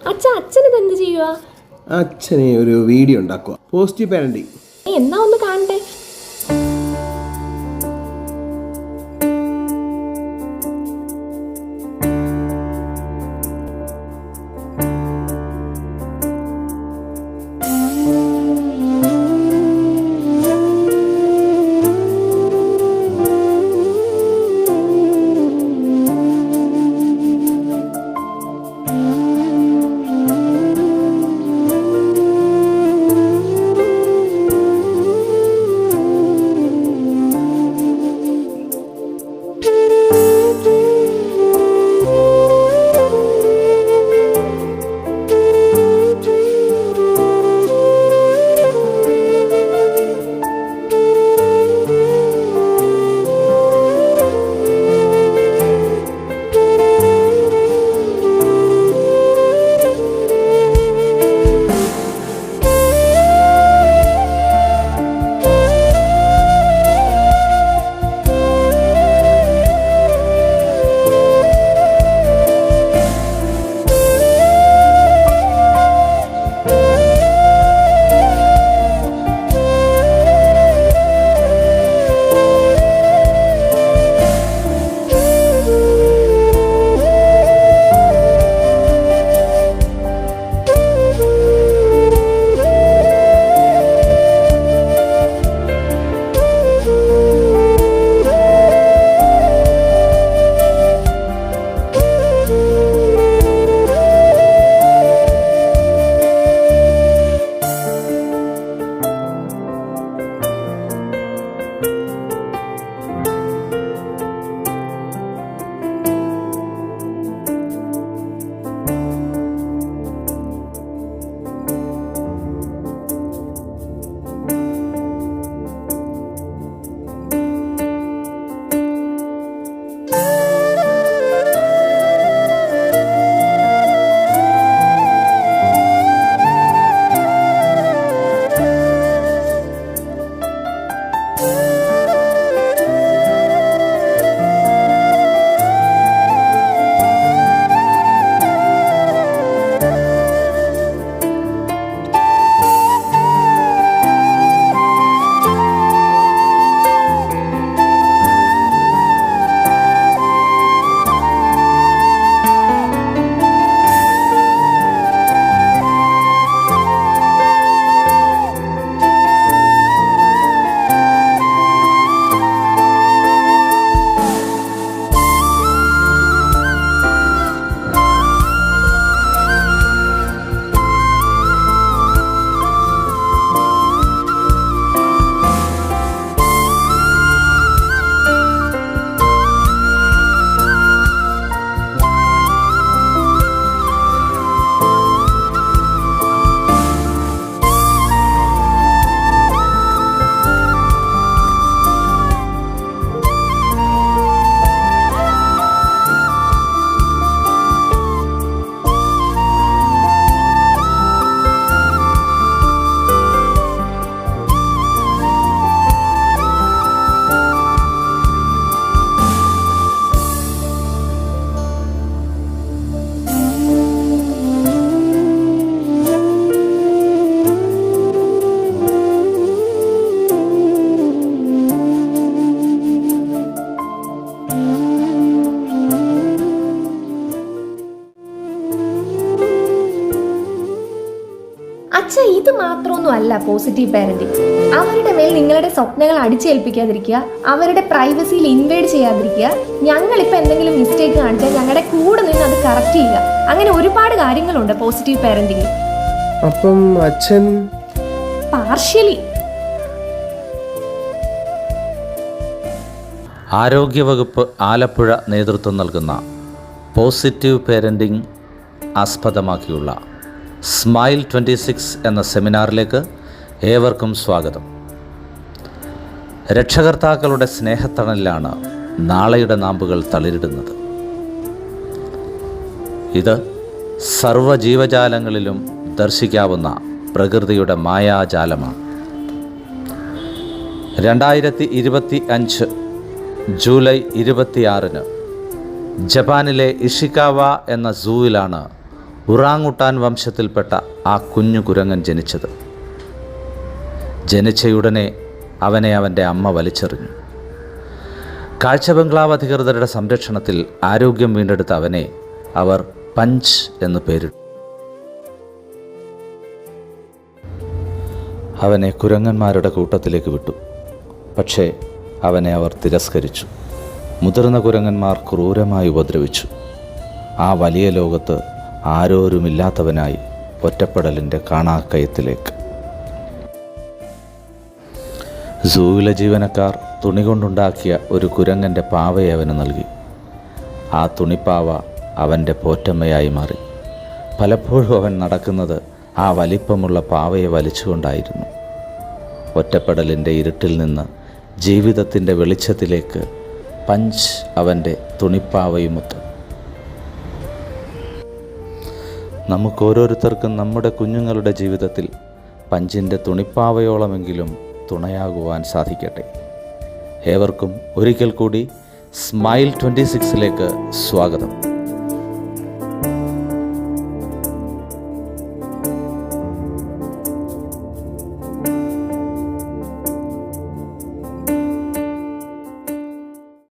അച്ഛനിത് എന്ത് ചെയ്യുക? അച്ഛനെ ഒരു വീഡിയോ ഉണ്ടാക്കുക, പോസിറ്റീവ് പാരന്റിങ്. എന്നാ ഒന്ന് കാണട്ടെ. ഇത് മാത്രമൊന്നും അല്ല പോസിറ്റീവ് പാരന്റിങ്. അവരുടെ മേൽ നിങ്ങളുടെ സ്വപ്നങ്ങൾ അടിച്ചേൽപ്പിക്കാതിരിക്കുക, അവരുടെ പ്രൈവസിയിൽ ഇൻവേഡ് ചെയ്യാതിരിക്കുക, ഞങ്ങളിപ്പോൾ എന്തെങ്കിലും മിസ്റ്റേക്ക് കാണിച്ചാൽ ഞങ്ങളുടെ കൂടെ നിന്ന് അത് കറക്റ്റ് ചെയ്യുക. അങ്ങനെ ഒരുപാട് കാര്യങ്ങളുണ്ട് പോസിറ്റീവ് പാരന്റിങ്. അപ്പം അച്ഛൻ പാർഷ്യലി. ആരോഗ്യവകുപ്പ് ആലപ്പുഴ നേതൃത്വം നൽകുന്ന പോസിറ്റീവ് പേരൻറ്റിംഗ് ആസ്പദമാക്കിയുള്ള സ്മൈൽ 26 എന്ന സെമിനാറിലേക്ക് ഏവർക്കും സ്വാഗതം. രക്ഷകർത്താക്കളുടെ സ്നേഹത്തണലിലാണ് നാളെയുടെ നാമ്പുകൾ തളിരിടുന്നത്. ഇത് സർവ്വജീവജാലങ്ങളിലും ദർശിക്കാവുന്ന പ്രകൃതിയുടെ മായാജാലമാണ്. 2025 ജൂലൈ 26 ജപ്പാനിലെ ഇഷിക്കാവ എന്ന സൂവിലാണ് ഉറാങ്ങുട്ടാൻ വംശത്തിൽപ്പെട്ട ആ കുഞ്ഞു കുരങ്ങൻ ജനിച്ചത്. ജനിച്ചയുടനെ അവനെ അവൻ്റെ അമ്മ വലിച്ചെറിഞ്ഞു. കാഴ്ച ബംഗ്ലാവ് അധികൃതരുടെ സംരക്ഷണത്തിൽ ആരോഗ്യം വീണ്ടെടുത്ത അവനെ അവർ പഞ്ച് എന്ന് പേരിട്ടു. അവനെ കുരങ്ങന്മാരുടെ കൂട്ടത്തിലേക്ക് വിട്ടു. പക്ഷേ അവനെ അവർ തിരസ്കരിച്ചു. മുതിർന്ന കുരങ്ങന്മാർ ക്രൂരമായി ഉപദ്രവിച്ചു. ആ വലിയ ലോകത്ത് ആരോരുമില്ലാത്തവനായി ഒറ്റപ്പെടലിൻ്റെ കാണാക്കയത്തിലേക്ക്. സൂവിലെ ജീവനക്കാർ തുണി കൊണ്ടുണ്ടാക്കിയ ഒരു കുരങ്ങൻ്റെ പാവയെ അവന് നൽകി. ആ തുണിപ്പാവ അവൻ്റെ പോറ്റമ്മയായി മാറി. പലപ്പോഴും അവൻ നടക്കുന്നത് ആ വലിപ്പമുള്ള പാവയെ വലിച്ചുകൊണ്ടായിരുന്നു. ഒറ്റപ്പെടലിൻ്റെ ഇരുട്ടിൽ നിന്ന് ജീവിതത്തിൻ്റെ വെളിച്ചത്തിലേക്ക് പഞ്ച് അവൻ്റെ തുണിപ്പാവയുമൊത്ത്. നമുക്കോരോരുത്തർക്കും നമ്മുടെ കുഞ്ഞുങ്ങളുടെ ജീവിതത്തിൽ പഞ്ചിൻ്റെ തുണിപ്പാവയോളമെങ്കിലും തുണയാകുവാൻ സാധിക്കട്ടെ. ഏവർക്കും ഒരിക്കൽ കൂടി സ്മൈൽ 26ലേക്ക് സ്വാഗതം.